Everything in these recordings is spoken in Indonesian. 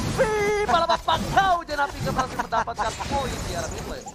Jenapi malah Bakpakau. Jenapi gak berhasil mendapatkan poin di arah mid lane.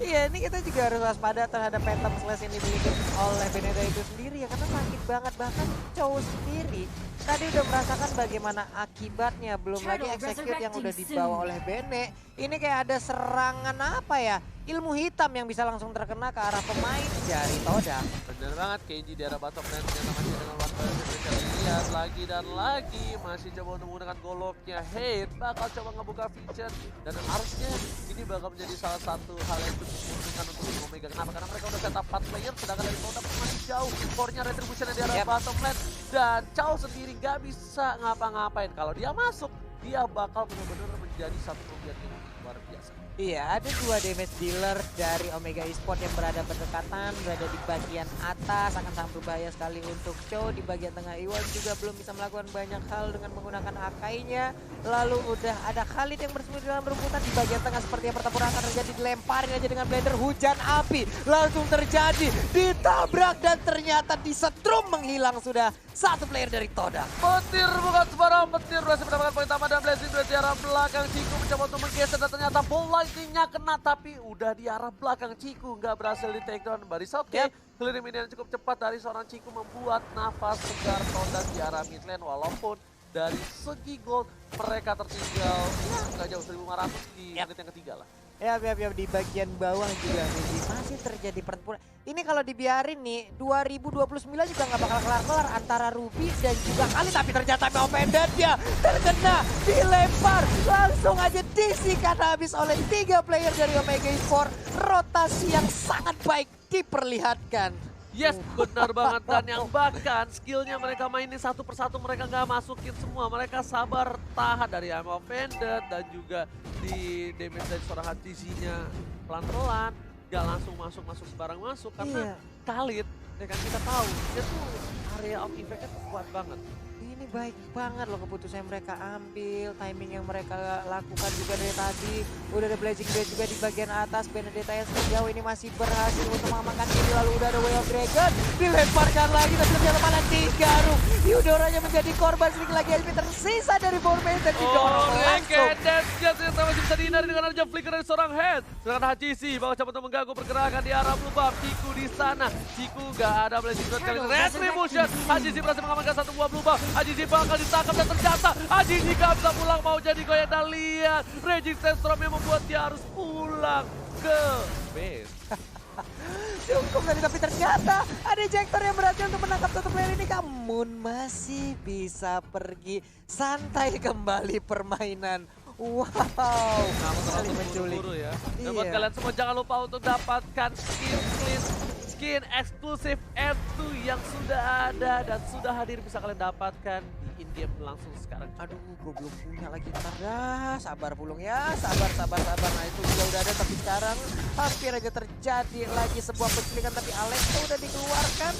Iya, ini kita juga harus waspada terhadap Phantom Slash yang dimiliki oleh Benedetta itu sendiri ya, karena sakit banget. Bahkan Chow sendiri tadi udah merasakan bagaimana akibatnya, belum lagi execute yang udah dibawa oleh Bene. Ini kayak ada serangan apa ya, ilmu hitam yang bisa langsung terkena ke arah pemain dari Toda. Bener banget, Kenji di arah bottom lane ternyata masih dengan one person bisa dilihat lagi dan lagi. Masih coba untuk menggunakan goloknya. Hate bakal coba ngebuka feature. Dan harusnya ini bakal menjadi salah satu hal yang cukup menguntungkan untuk Team Omega. Kenapa? Karena mereka udah setup 4 player, sedangkan dari Toda masih jauh. Core-nya Retribution di arah bottom lane. Dan Chow sendiri gak bisa ngapa-ngapain. Kalau dia masuk, dia bakal benar-benar menjadi satu kerugian yang luar biasa. Iya, ada 2 damage dealer dari Omega Esports yang berada berdekatan, berada di bagian atas, akan sangat berbahaya sekali untuk Chow. Di bagian tengah Iwan juga belum bisa melakukan banyak hal dengan menggunakan Akai-nya. Lalu udah ada Khalid yang bersembunyi dalam rumputan di bagian tengah, seperti yang pertempuran akan terjadi, dilemparin aja dengan blender, hujan api langsung terjadi, ditabrak dan ternyata disetrum menghilang sudah satu player dari Toda. Petir bukan sembarang petir, berhasil mendapatkan poin tambah dan Blazing Duet di arah belakang. Ciku mencoba untuk menggeser dan ternyata bola lightning-nya kena, tapi udah di arah belakang Ciku, nggak berhasil di take down. Baris oke, clear minion cukup cepat dari seorang Ciku membuat nafas segar Toda di arah mid lane, walaupun dari segi gold mereka tertinggal ya nggak jauh 1.500 di menit yang ketiga lah. Ya, di bagian bawah juga nih masih terjadi pertempuran. Ini kalau dibiarin nih 2029 juga nggak bakal kelar-kelar antara Ruby dan juga Khalid, tapi ternyata Meopended dia terkena, dilempar, langsung aja disikat habis oleh 3 player dari Omega Esports. Rotasi yang sangat baik diperlihatkan. Yes, benar banget. Dan yang bahkan skillnya mereka mainin satu persatu, mereka nggak masukin semua. Mereka sabar tahan dari I'm Offended dan juga di damage dari seorang HTC-nya pelan-pelan. Nggak langsung masuk sembarang masuk. Karena Khalid, ya kan kita tahu, dia tuh area of impact-nya kuat banget. Ini baik banget loh keputusan yang mereka ambil, timing yang mereka lakukan juga dari tadi. Udah ada Blazing Duet juga di bagian atas, Benedetta yang sejauh ini masih berhasil untuk mengamankan diri. Lalu udah ada Way of Dragon, dilemparkan lagi tapi ternyata malah digaruk. Eudoranya menjadi korban, sedikit lagi HP tersisa dari Borben dan didorong langsung. Ternyata masih bisa dihindari dengan adanya flicker dari seorang head. Sedangkan HGC bakal coba untuk mengganggu pergerakan di arah blue buff. Ciku di sana, Ciku gak ada Blazing Duet kali ini. Retribution, HGC berhasil mengamankan satu buah blue buff. HGC bakal ditangkap dan ternyata HGC gak bisa pulang, mau jadi goyang. Dan lihat Raging Sandstorm yang membuat dia harus pulang ke base. Cukup tadi, tapi ternyata ada ejector yang berhasil untuk menangkap satu player ini. Kamun masih bisa pergi santai kembali permainan. Wow, Saling buru-buru ya. Dan buat kalian semua jangan lupa untuk dapatkan skin eksklusif F2 yang sudah ada dan sudah hadir, bisa kalian dapatkan di in-game langsung sekarang. Aduh, gue belum punya lagi, ntar dah, sabar Pulung ya, sabar. Nah itu juga udah ada, tapi sekarang hampir aja terjadi lagi sebuah penculikan, tapi Alex udah dikeluarkan.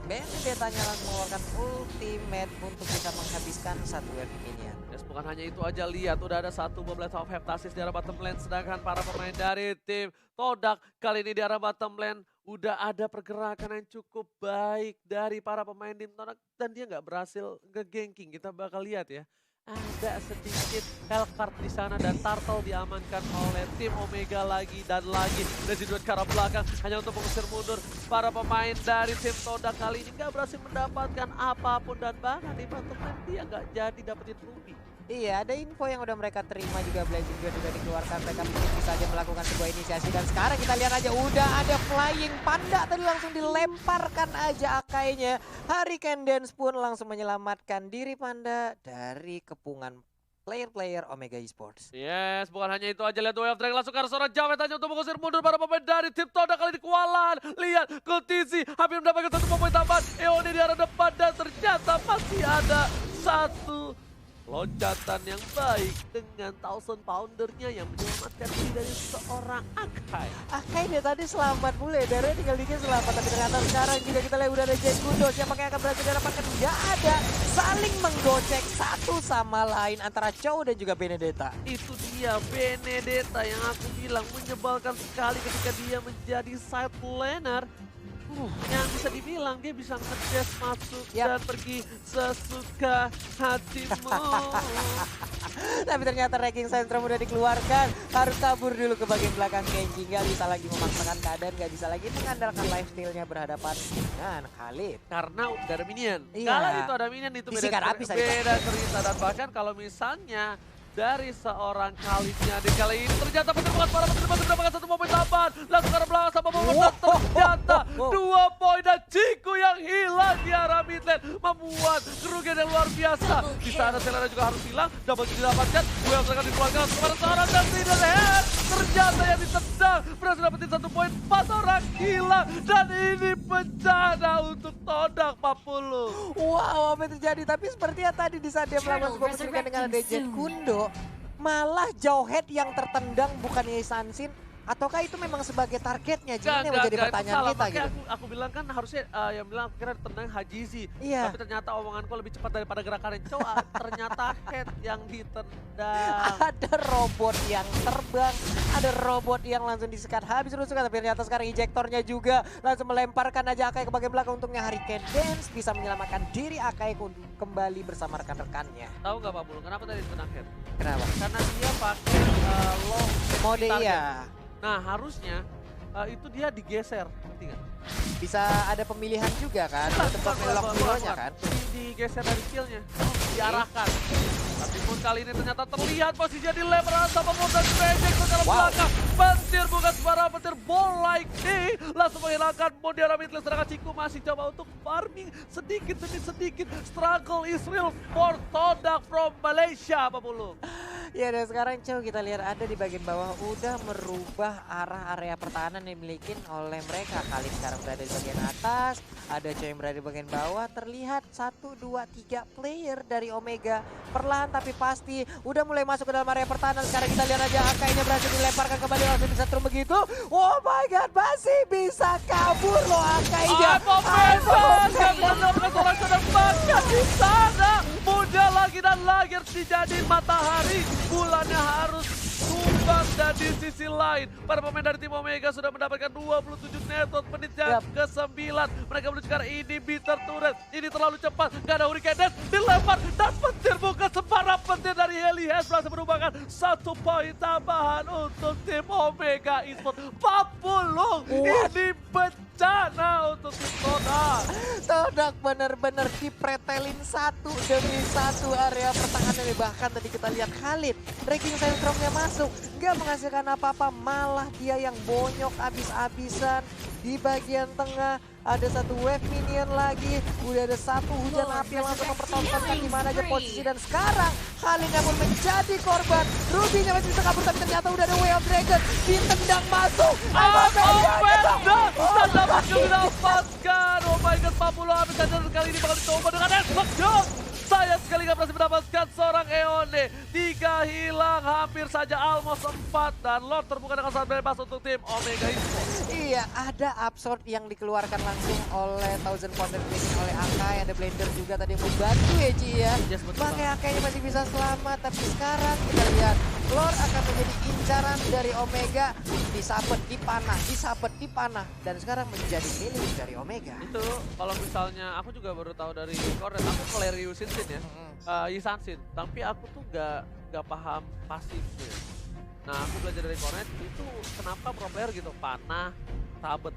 Benedetta langsung mengeluarkan ultimate untuk bisa menghabiskan satu wave minion. Yes, bukan hanya itu aja, lihat udah ada satu Blast of Heptasis di arah bottom lane, sedangkan para pemain dari tim Todak kali ini di arah bottom lane udah ada pergerakan yang cukup baik dari para pemain tim Todak dan dia nggak berhasil nge-ganking. Kita bakal lihat ya. Ada sedikit Hellcard di sana dan Turtle diamankan oleh tim Omega lagi dan lagi. Resident ke arah belakang hanya untuk mengusir mundur para pemain dari tim Todak kali ini nggak berhasil mendapatkan apapun dan bahkan di bottom lane dia nggak jadi dapetin Ruby. Iya, ada info yang udah mereka terima juga, Blazing Duet juga dikeluarkan, mereka mungkin bisa aja melakukan sebuah inisiasi. Dan sekarang kita lihat aja udah ada Flying Panda tadi langsung dilemparkan aja Akai-nya. Hurricane Dance pun langsung menyelamatkan diri Panda dari kepungan player-player Omega Esports. Yes, bukan hanya itu aja, lihat Way of Dragon langsung ke arah seorang Javet hanya untuk mengusir mundur para pemain dari tim Todak kali ini kewalahan. Lihat, Kultisi hampir mendapatkan satu poin tambahan, Eoni di arah depan dan ternyata masih ada satu loncatan yang baik dengan 1000 poundernya yang menyelamatkan diri dari seorang Akai. Akai dia tadi selamat mulai, Darren tinggal dikit selamat, tapi ternyata sekarang juga kita lihat udah ada Jen Gundo, siapa yang akan berhasil didapatkan? Nggak ada, saling menggocek satu sama lain antara Chow dan juga Benedetta. Itu dia Benedetta yang aku bilang menyebalkan sekali ketika dia menjadi side laner. Yang bisa dibilang dia bisa nge-dash masuk Yap. dan pergi sesuka hatimu. Tapi ternyata Wrecking Sentrum udah dikeluarkan. Harus kabur dulu ke bagian belakang Kenji. Nggak bisa lagi memaksakan keadaan. Nggak bisa lagi mengandalkan lifesteal-nya berhadapan dengan Khalid. Karena udah ada minion. Iya. Kalau itu ada minion itu Disikat habis tadi, beda cerita. Dan bahkan kalau misalnya dari seorang Khalidnya di kali ini ternyata pertemuan para pemain masih mendapatkan satu momen tambahan. Langsung ke belakang sama momen dan ternyata 2 poin dan Ciku yang hilang di arah mid lane membuat kerugian yang luar biasa. Di sana Selena juga harus hilang, double kill didapatkan. Gue yang akan dikeluarkan langsung kepada seorang dan tidak head. Ternyata yang ditendang berhasil dapetin 1 poin, 4 orang hilang dan ini bencana untuk Todak 40. Wow, apa yang terjadi? Tapi sepertinya tadi di saat dia melakukan sebuah penculikan dengan Dejet Kundo, malah Jauhead yang tertendang bukan Sansin. Ataukah itu memang sebagai targetnya? Jadi ini menjadi pertanyaan kita gitu. Aku bilang kan harusnya yang bilang aku kira tendang Hajizi. Iya. Tapi ternyata omonganku lebih cepat daripada gerakan Enco. Ternyata head yang ditendang. Ada robot yang terbang, ada robot yang langsung disekat habis rusukan. Tapi ternyata sekarang ejektornya juga langsung melemparkan aja Akai ke bagian belakang. Untungnya Hurricane Dance bisa menyelamatkan diri Akai kembali bersama rekan-rekannya. Tahu nggak Pak Bulu, kenapa tadi ditendang head? Kenapa? Karena dia pakai low Mode target. iya. Nah harusnya itu dia digeser, ngerti nggak? Bisa ada pemilihan juga kan untuk lock hero-nya kan. Digeser dari skillnya, diarahkan. Tapi pun kali ini ternyata terlihat posisinya dilempar sama Mordan Project ke dalam belakang. Petir bukan sembarang petir, ball like ini langsung menghilangkan Mondial Midlane. Sedangkan Ciku masih coba untuk farming sedikit demi sedikit. Struggle is real for Todak from Malaysia, Pak Bulu. Ya dan sekarang coba kita lihat ada di bagian bawah udah merubah arah area pertahanan yang dimiliki oleh mereka. Kali sekarang berada di bagian atas, ada coba yang berada di bagian bawah. Terlihat 1, 2, 3 player dari Omega perlahan tapi pasti udah mulai masuk ke dalam area pertahanan. Sekarang kita lihat aja Akainya berhasil dilemparkan kembali langsung disetrum begitu. Oh my god, masih bisa kabur loh Akainya. Bahkan di sana mudah lagi dan lagi harus dijadiin matahari. Bulannya harus tumbang dan di sisi lain para pemain dari tim Omega sudah mendapatkan 27 network menit yang ke-9. Mereka menuju ke arah inhibitor turret. Ini terlalu cepat, gak ada Hurricane Dance, dilempar dan petir bukan sembarang petir dari Heli Has berhasil merupakan 1 poin tambahan untuk tim Omega Esports. 40 ini bencana untuk tim Todak. Todak benar-benar dipretelin 1 demi 1 area pertahanan ini. Bahkan tadi kita lihat Khalid, Wrecking Sentrumnya masuk, nggak menghasilkan apa-apa, malah dia yang bonyok abis-abisan. Di bagian tengah ada 1 wave minion lagi, udah ada 1 hujan api yang langsung mempertontonkan di mana aja posisi. Dan sekarang Khalidnya pun menjadi korban. Ruby-nya masih bisa kabur tapi ternyata udah ada Way of Dragon ditendang masuk. Dan dapat didapatkan. Oh my god, 40 habis saja kali ini bakal dicoba dengan Esbok. Sayang sekali gak berhasil mendapatkan seorang Eone. 3 hilang, hampir saja almost 4. Dan Lord terbuka dengan sangat bebas untuk tim Omega Esports. Iya, ada absorb yang dikeluarkan langsung oleh Thousand Pounder Blazing oleh Akai. Ada Blender juga tadi yang membantu ya Ci ya. Yes, betul. Makanya Akainya masih bisa selamat. Tapi sekarang kita lihat Lord akan menjadi incaran dari Omega. Disabet, dipanah. Dan sekarang menjadi milik dari Omega. Itu kalau misalnya aku juga baru tahu dari Cornet, aku Valeriusin ya, Yisansin, tapi aku tuh gak paham pasifnya. Nah aku belajar dari Cornet itu kenapa pro player gitu panah, sabet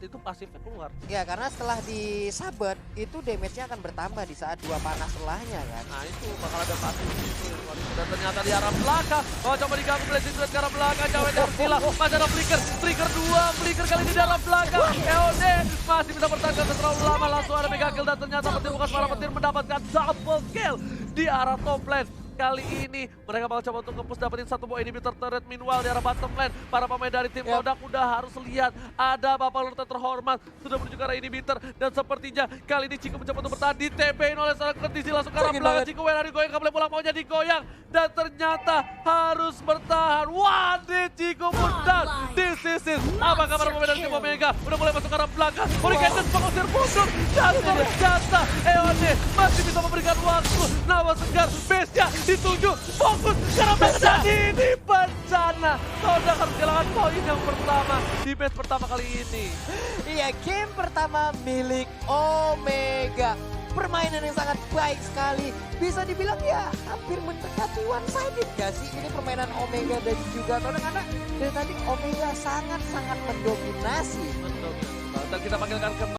itu pasifnya keluar. Ya karena setelah disabet itu damage-nya akan bertambah di saat 2 panah setelahnya kan. Nah itu bakal ada pasif itu. Dan ternyata di arah belakang, coba diganggu Blazing Thread ke arah belakang, Jawet harus hilang, masih ada Flicker 2, Flicker kali ini di arah belakang, Eone masih bisa bertahan terlalu lama, langsung ada mega kill dan ternyata petir bukan suara petir mendapatkan double kill di arah top lane. Kali ini mereka bakal coba untuk nge-push dapetin 1 buah inhibitor turret. Meanwhile di arah bottom lane para pemain dari tim Todak udah harus lihat ada Bapak Lurta terhormat sudah menuju ke arah inhibitor dan sepertinya kali ini Ciku mencoba untuk bertahan ditebelin oleh seorang kondisi langsung ke arah belakang. Ciku Wenari digoyang, gak boleh pulang maunya digoyang dan ternyata harus bertahan. Wah, Ciku mundur. This is it. Apakah para pemain dari tim Omega udah mulai masuk ke arah belakang? Hurricane Dance mengusir mundur dan ternyata Eone masih bisa memberikan waktu. Nawa segar base-nya dituju, fokus, karena terjadi ini bencana. Todak harus kehilangan poin yang pertama di match pertama kali ini. Iya, game pertama milik Omega. Permainan yang sangat baik sekali. Bisa dibilang ya hampir mendekati one-sided gak sih? Ini permainan Omega dan juga Todak, karena dari tadi Omega sangat-sangat mendominasi. Betul. Dan kita panggilkan kembali